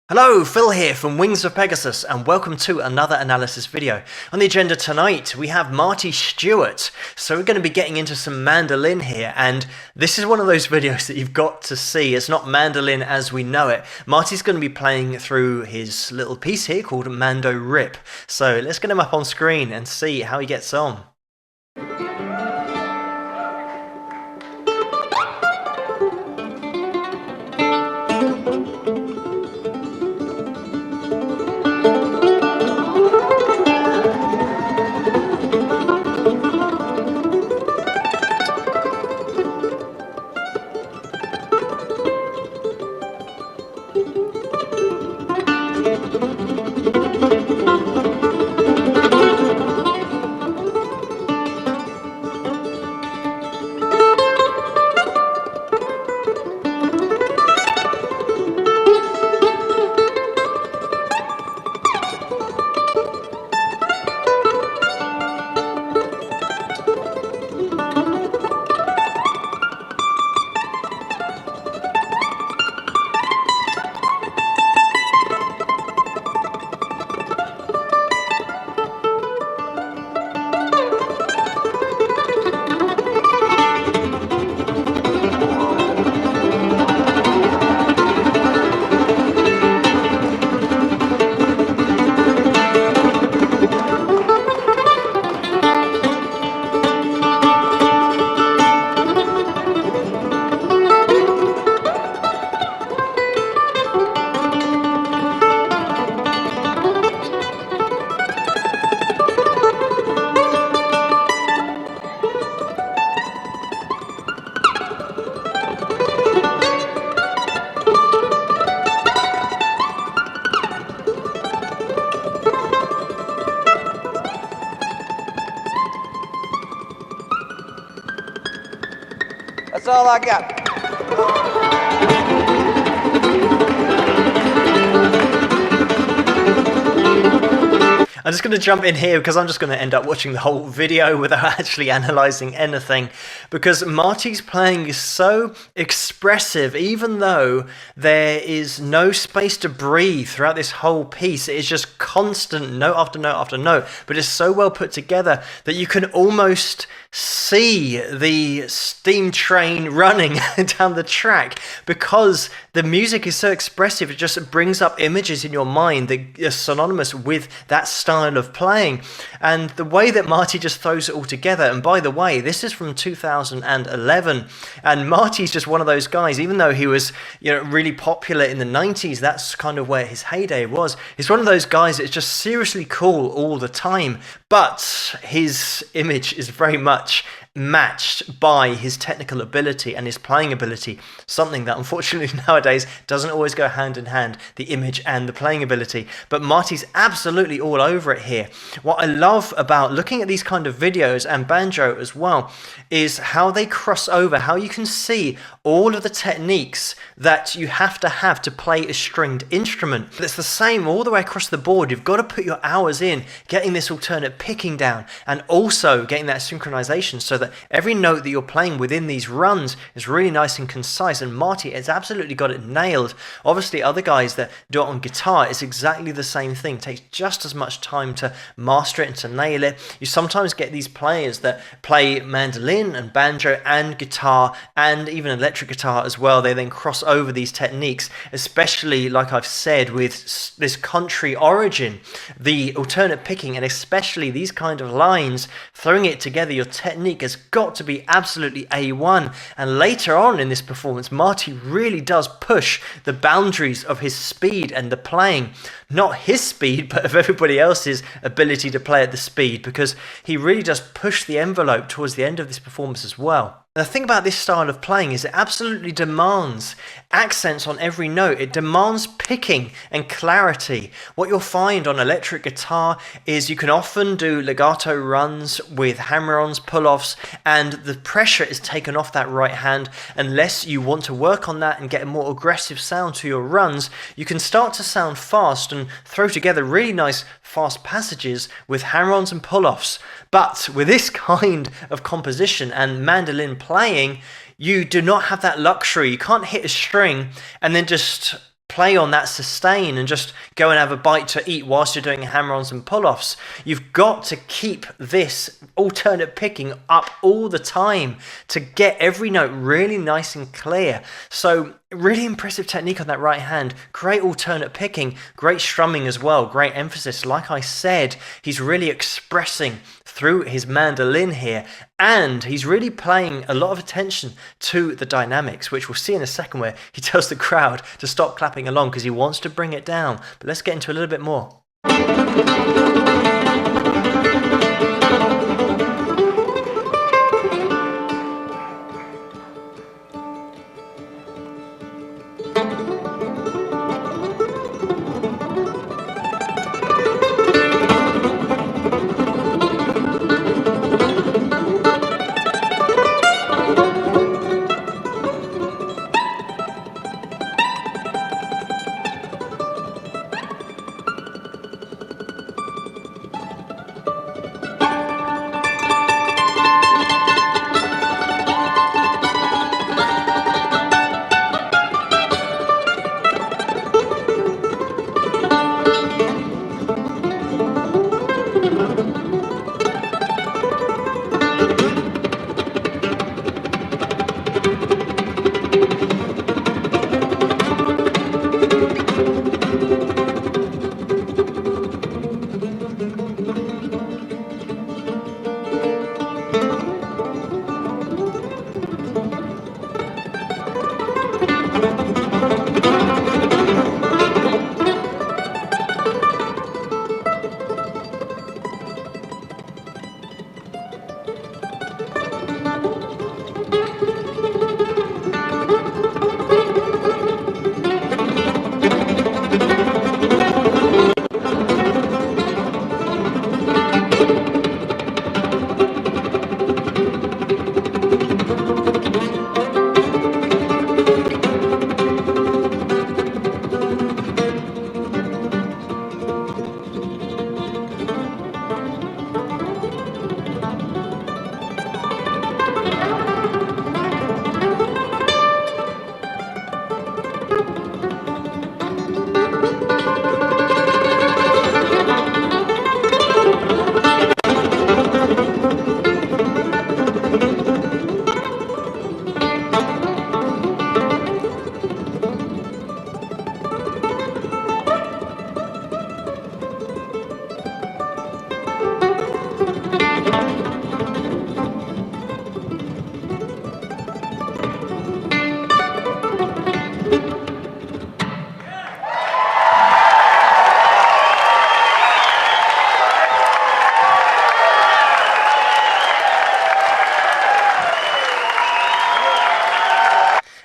Hello, Phil here from Wings of Pegasus, and welcome to another analysis video. On the agenda tonight, we have Marty Stuart. So we're going to be getting into some mandolin here, and this is one of those videos that you've got to see. It's not mandolin as we know it. Marty's going to be playing through his little piece here called Mando Rip. So let's get him up on screen and see how he gets on. That's all I got. I'm just going to jump in here because I'm just going to end up watching the whole video without actually analysing anything, because Marty's playing is so expressive. Even though there is no space to breathe throughout this whole piece, it is just constant note after note after note, but it's so well put together that you can almost see the steam train running down the track, because the music is so expressive. It just brings up images in your mind that are synonymous with that style of playing, and the way that Marty just throws it all together. And by the way, this is from 2011, and Marty's just one of those guys. Even though he was, really popular in the 90s, that's kind of where his heyday was. He's one of those guys that's just seriously cool all the time, but his image is very much matched by his technical ability and his playing ability, something that unfortunately nowadays doesn't always go hand in hand, the image and the playing ability. But Marty's absolutely all over it here. What I love about looking at these kind of videos, and banjo as well, is how they cross over, how you can see all of the techniques that you have to play a stringed instrument. But it's the same all the way across the board. You've got to put your hours in getting this alternate picking down, and also getting that synchronization so that every note that you're playing within these runs is really nice and concise. And Marty has absolutely got it nailed. Obviously other guys that do it on guitar, it's exactly the same thing. It takes just as much time to master it and to nail it. You sometimes get these players that play mandolin and banjo and guitar and even electric guitar as well. They then cross over these techniques, especially, like I've said, with this country origin, the alternate picking, and especially these kind of lines, throwing it together. Your technique has got to be absolutely A1. And later on in this performance, Marty really does push the boundaries of his speed and the playing. Not his speed, but of everybody else's ability to play at the speed, because he really does push the envelope towards the end of this performance as well. The thing about this style of playing is it absolutely demands accents on every note. It demands picking and clarity. What you'll find on electric guitar is you can often do legato runs with hammer-ons, pull-offs, and the pressure is taken off that right hand. Unless you want to work on that and get a more aggressive sound to your runs, you can start to sound fast and throw together really nice fast passages with hammer-ons and pull-offs. But with this kind of composition and mandolin playing, you do not have that luxury. You can't hit a string and then just play on that sustain and just go and have a bite to eat whilst you're doing hammer-ons and pull-offs. You've got to keep this alternate picking up all the time to get every note really nice and clear. So really impressive technique on that right hand. Great alternate picking, great strumming as well, great emphasis. Like I said, he's really expressing through his mandolin here, and he's really paying a lot of attention to the dynamics, which we'll see in a second, where he tells the crowd to stop clapping along because he wants to bring it down. But let's get into a little bit more.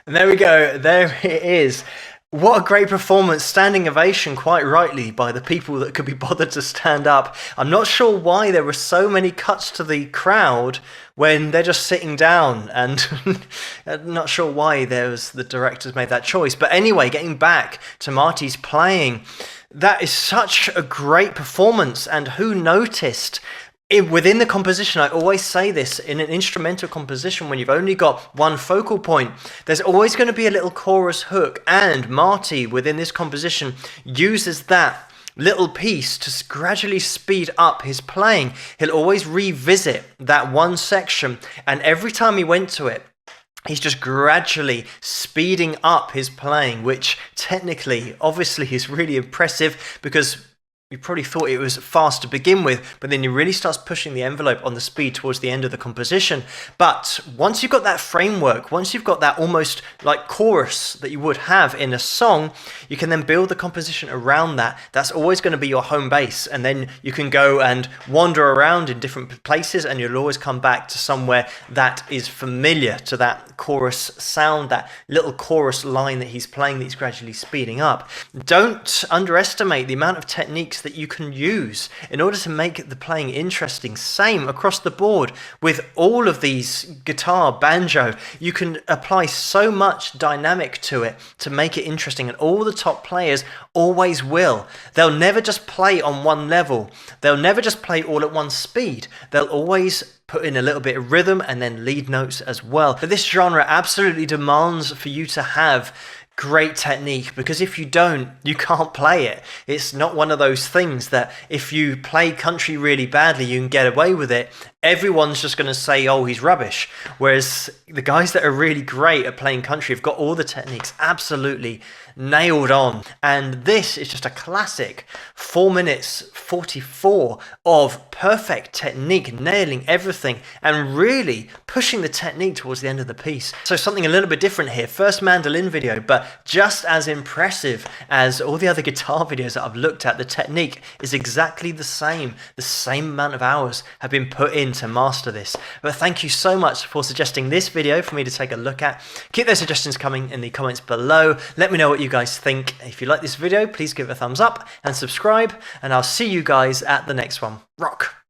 And there we go, there it is. What a great performance, standing ovation quite rightly by the people that could be bothered to stand up. I'm not sure why there were so many cuts to the crowd when they're just sitting down, and I'm not sure why the directors made that choice. But anyway, getting back to Marty's playing, that is such a great performance, and who noticed? Within the composition, I always say this, in an instrumental composition, when you've only got one focal point, there's always going to be a little chorus hook, and Marty, within this composition, uses that little piece to gradually speed up his playing. He'll always revisit that one section, and every time he went to it, he's just gradually speeding up his playing, which technically, obviously, is really impressive, because you probably thought it was fast to begin with, but then he really starts pushing the envelope on the speed towards the end of the composition. But once you've got that framework, once you've got that almost like chorus that you would have in a song, you can then build the composition around that. That's always going to be your home base, and then you can go and wander around in different places, and you'll always come back to somewhere that is familiar to that chorus sound, that little chorus line that he's playing that he's gradually speeding up. Don't underestimate the amount of techniques that you can use in order to make the playing interesting. Same across the board with all of these guitar, banjo. You can apply so much dynamic to it to make it interesting, and all the top players always will. They'll never just play on one level. They'll never just play all at one speed. They'll always put in a little bit of rhythm and then lead notes as well. But this genre absolutely demands for you to have great technique, because if you don't, you can't play it. It's not one of those things that if you play country really badly, you can get away with it. Everyone's just going to say, oh, he's rubbish. Whereas the guys that are really great at playing country have got all the techniques absolutely nailed on. And this is just a classic 4 minutes 44 of perfect technique, nailing everything and really pushing the technique towards the end of the piece. So something a little bit different here. First mandolin video, but just as impressive as all the other guitar videos that I've looked at. The technique is exactly the same. The same amount of hours have been put in to master this. But thank you so much for suggesting this video for me to take a look at. Keep those suggestions coming in the comments below. Let me know what you guys think. If you like this video, please give it a thumbs up and subscribe, and I'll see you guys at the next one. Rock!